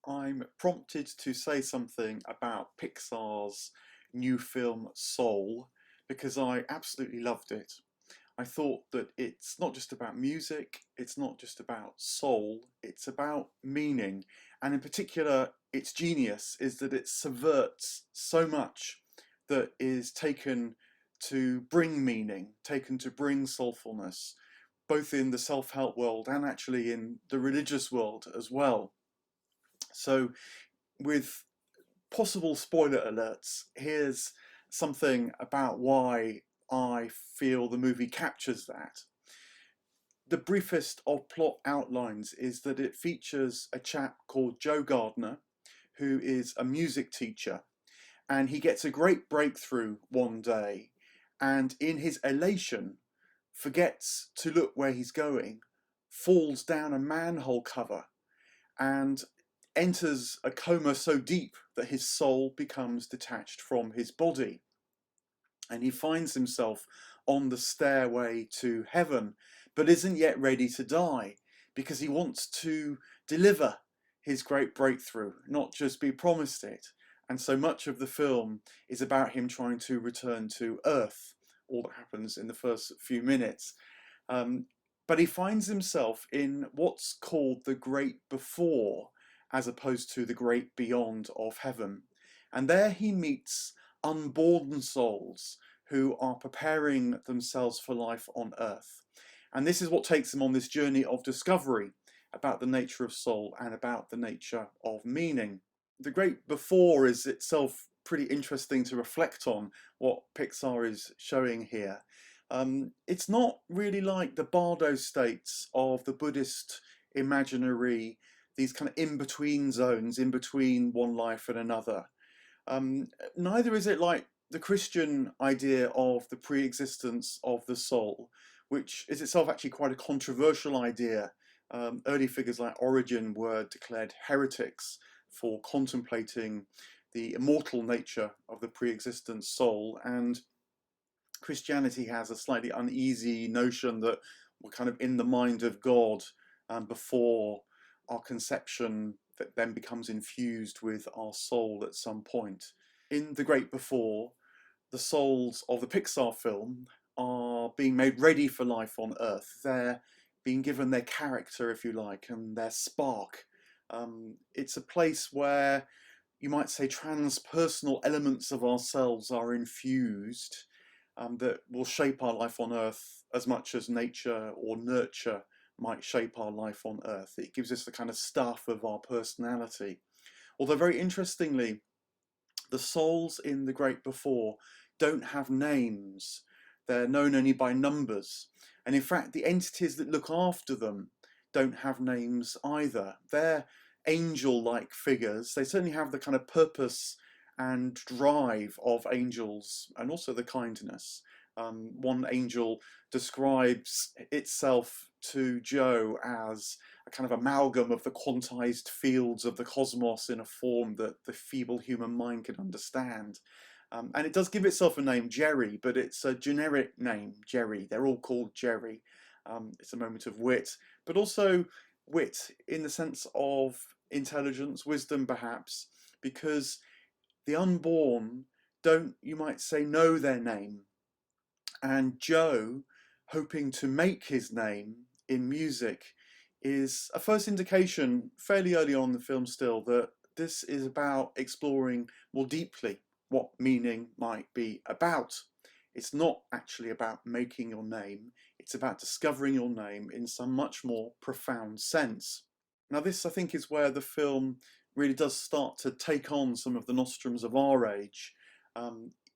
I'm prompted to say something about Pixar's new film Soul because I absolutely loved it. I thought that it's not just about music, it's not just about soul, it's about meaning. And in particular, its genius is that it subverts so much that is taken to bring meaning, taken to bring soulfulness, both in the self-help world and actually in the religious world as well. So, with possible spoiler alerts, here's something about why I feel the movie captures that. The briefest of plot outlines is that it features a chap called Joe Gardner, who is a music teacher, and he gets a great breakthrough one day, and in his elation, forgets to look where he's going, falls down a manhole cover, and enters a coma so deep that his soul becomes detached from his body. And he finds himself on the stairway to heaven, but isn't yet ready to die because he wants to deliver his great breakthrough, not just be promised it. And so much of the film is about him trying to return to Earth, all that happens in the first few minutes. But he finds himself in what's called the great before, as opposed to the great beyond of heaven. And there he meets unborn souls who are preparing themselves for life on earth. And this is what takes him on this journey of discovery about the nature of soul and about the nature of meaning. The great before is itself pretty interesting to reflect on what Pixar is showing here. It's not really like the bardo states of the Buddhist imaginary, these kind of in-between zones, in between one life and another. Neither is it like the Christian idea of the pre-existence of the soul, which is itself actually quite a controversial idea. Early figures like Origen were declared heretics for contemplating the immortal nature of the pre-existent soul, and Christianity has a slightly uneasy notion that we're kind of in the mind of God before our conception that then becomes infused with our soul at some point. In The Great Before, the souls of the Pixar film are being made ready for life on Earth. They're being given their character, if you like, and their spark. It's a place where you might say transpersonal elements of ourselves are infused that will shape our life on Earth as much as nature or nurture might shape our life on Earth. It gives us the kind of stuff of our personality. Although very interestingly, the souls in The Great Before don't have names. They're known only by numbers. And in fact, the entities that look after them don't have names either. They're angel-like figures. They certainly have the kind of purpose and drive of angels and also the kindness. One angel describes itself to Joe as a kind of amalgam of the quantized fields of the cosmos in a form that the feeble human mind can understand. And it does give itself a name, Jerry, but it's a generic name, Jerry. They're all called Jerry. It's a moment of wit, but also wit in the sense of intelligence, wisdom perhaps, because the unborn don't, you might say, know their name. And Joe, hoping to make his name in music, is a first indication, fairly early on in the film still, that this is about exploring more deeply what meaning might be about. It's not actually about making your name, it's about discovering your name in some much more profound sense. Now this, I think, is where the film really does start to take on some of the nostrums of our age.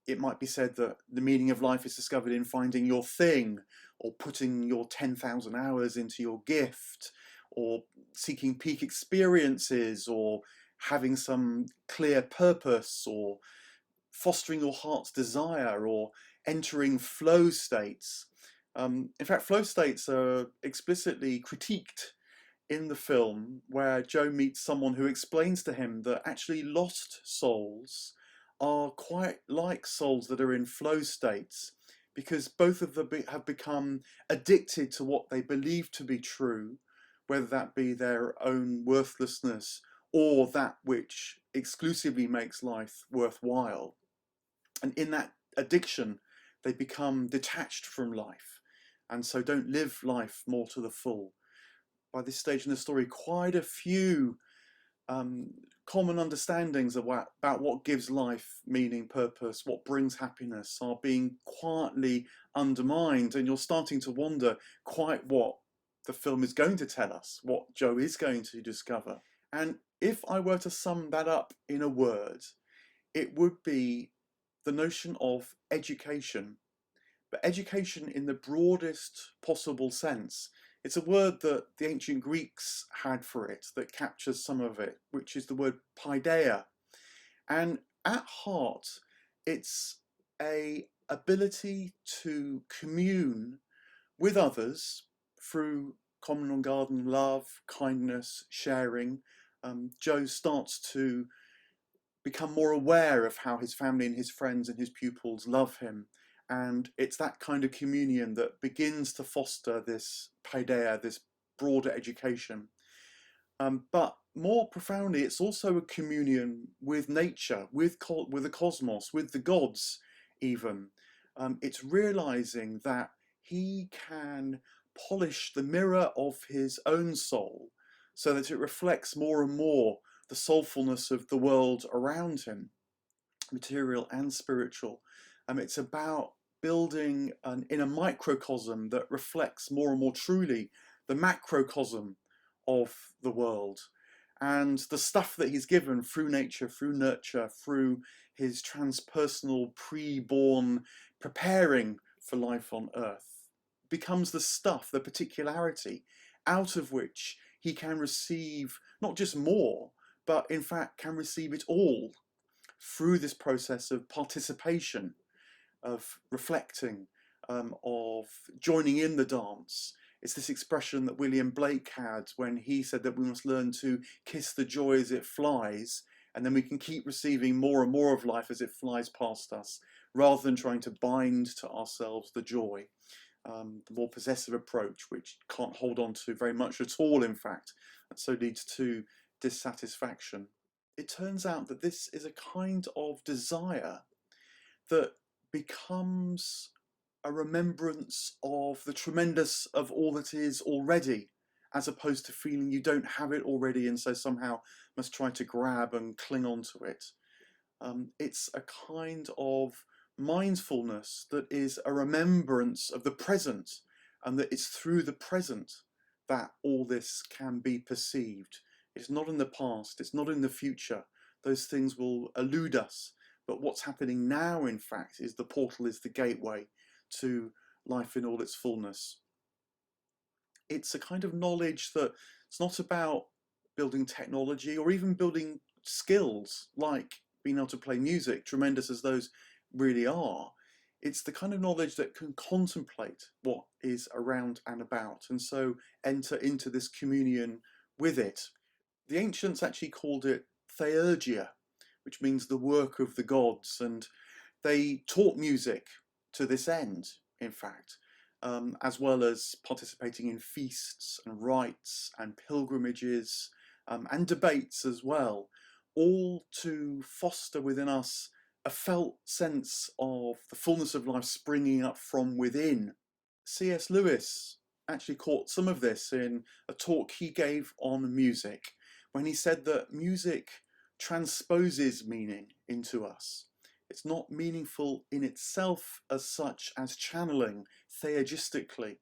It might be said that the meaning of life is discovered in finding your thing, or putting your 10,000 hours into your gift, or seeking peak experiences, or having some clear purpose, or fostering your heart's desire, or entering flow states. In fact, flow states are explicitly critiqued in the film, where Joe meets someone who explains to him that actually lost souls are quite like souls that are in flow states, because both of them have become addicted to what they believe to be true, whether that be their own worthlessness or that which exclusively makes life worthwhile. And in that addiction, they become detached from life and so don't live life more to the full. By this stage in the story, quite a few um, common understandings about what gives life meaning, purpose, what brings happiness are being quietly undermined, and you're starting to wonder quite what the film is going to tell us, what Joe is going to discover. And if I were to sum that up in a word, it would be the notion of education, but education in the broadest possible sense. It's a word that the ancient Greeks had for it that captures some of it, which is the word paideia. And at heart, it's a ability to commune with others through common and garden love, kindness, sharing. Joe starts to become more aware of how his family and his friends and his pupils love him. And it's that kind of communion that begins to foster this paideia, this broader education. But more profoundly, it's also a communion with nature, with the cosmos, with the gods, even. It's realizing that he can polish the mirror of his own soul so that it reflects more and more the soulfulness of the world around him, material and spiritual. It's about building an inner microcosm that reflects more and more truly the macrocosm of the world. And the stuff that he's given through nature, through nurture, through his transpersonal pre-born preparing for life on earth becomes the stuff, the particularity, out of which he can receive not just more, but in fact can receive it all through this process of participation, of reflecting, of joining in the dance. It's this expression that William Blake had when he said that we must learn to kiss the joy as it flies, and then we can keep receiving more and more of life as it flies past us, rather than trying to bind to ourselves the joy. The more possessive approach, which can't hold on to very much at all, in fact, and so leads to dissatisfaction. It turns out that this is a kind of desire that becomes a remembrance of the tremendous of all that is already, as opposed to feeling you don't have it already and so somehow must try to grab and cling on to it. It's a kind of mindfulness that is a remembrance of the present, and that it's through the present that all this can be perceived. It's not in the past, it's not in the future. Those things will elude us. But what's happening now, in fact, is the portal, is the gateway to life in all its fullness. It's a kind of knowledge that it's not about building technology or even building skills like being able to play music, tremendous as those really are. It's the kind of knowledge that can contemplate what is around and about, and so enter into this communion with it. The ancients actually called it theurgia, which means the work of the gods, and they taught music to this end, in fact, as well as participating in feasts and rites and pilgrimages and debates as well, all to foster within us a felt sense of the fullness of life springing up from within. C.S. Lewis actually caught some of this in a talk he gave on music, when he said that music transposes meaning into us. It's not meaningful in itself as such as channeling theurgistically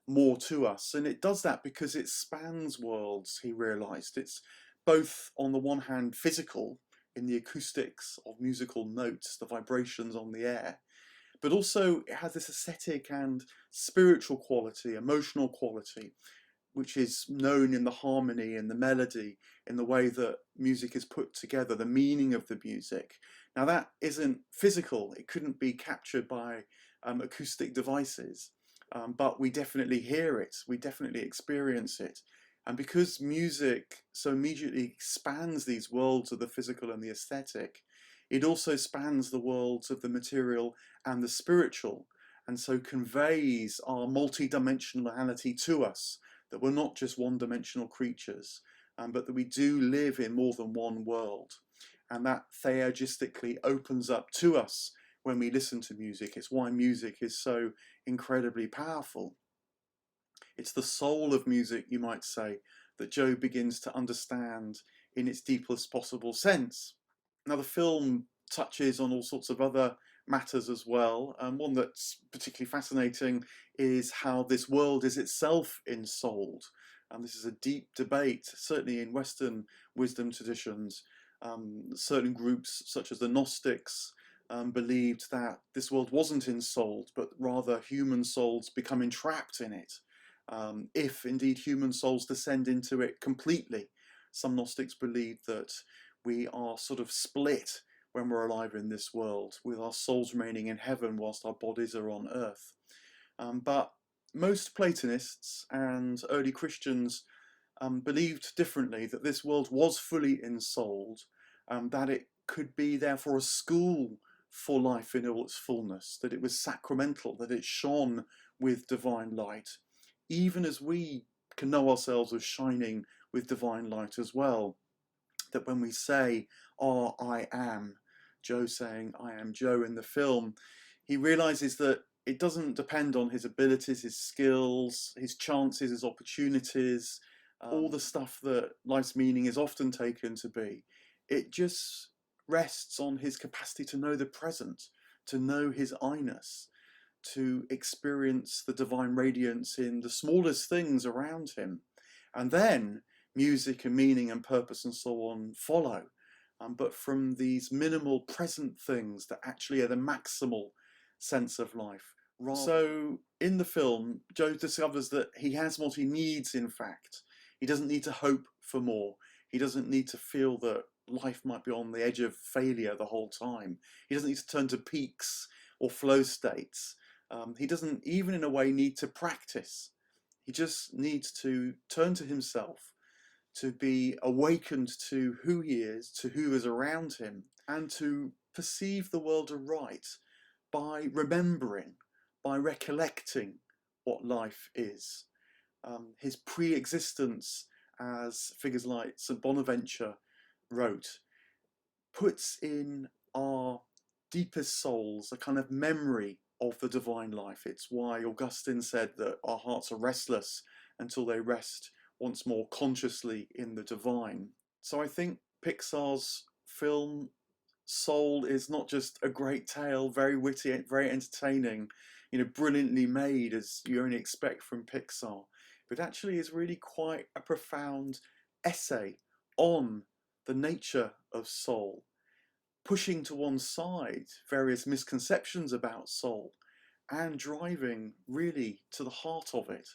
more to us. And it does that because it spans worlds, he realized. It's both, on the one hand, physical in the acoustics of musical notes, the vibrations on the air, but also it has this aesthetic and spiritual quality, emotional quality, which is known in the harmony and the melody, in the way that music is put together, the meaning of the music. Now that isn't physical, it couldn't be captured by acoustic devices, but we definitely hear it, we definitely experience it. And because music so immediately expands these worlds of the physical and the aesthetic, it also spans the worlds of the material and the spiritual, and so conveys our multi-dimensionality to us, that we're not just one-dimensional creatures. but that we do live in more than one world. And that theurgistically opens up to us when we listen to music. It's why music is so incredibly powerful. It's the soul of music, you might say, that Joe begins to understand in its deepest possible sense. Now, the film touches on all sorts of other matters as well. One that's particularly fascinating is how this world is itself ensouled. And this is a deep debate, certainly in Western wisdom traditions. Certain groups, such as the Gnostics, believed that this world wasn't ensouled, but rather human souls become entrapped in it. If indeed human souls descend into it completely. Some Gnostics believe that we are sort of split when we're alive in this world, with our souls remaining in heaven whilst our bodies are on earth. But most Platonists and early Christians believed differently, that this world was fully ensouled, that it could be therefore a school for life in all its fullness, that it was sacramental, that it shone with divine light, even as we can know ourselves as shining with divine light as well. That when we say, "Oh, I am," Joe saying, "I am Joe" in the film, he realizes that it doesn't depend on his abilities, his skills, his chances, his opportunities, all the stuff that life's meaning is often taken to be. It just rests on his capacity to know the present, to know his I-ness, to experience the divine radiance in the smallest things around him. And then music and meaning and purpose and so on follow. But from these minimal present things that actually are the maximal sense of life. So in the film, Joe discovers that he has what he needs, in fact. He doesn't need to hope for more. He doesn't need to feel that life might be on the edge of failure the whole time. He doesn't need to turn to peaks or flow states. He doesn't even in a way need to practice. He just needs to turn to himself, to be awakened to who he is, to who is around him, and to perceive the world aright by remembering, by recollecting what life is. His pre-existence, as figures like St. Bonaventure wrote, puts in our deepest souls a kind of memory of the divine life. It's why Augustine said that our hearts are restless until they rest once more consciously in the divine. So I think Pixar's film Soul is not just a great tale, very witty, very entertaining, brilliantly made as you only expect from Pixar, but actually is really quite a profound essay on the nature of soul, pushing to one side various misconceptions about soul and driving really to the heart of it.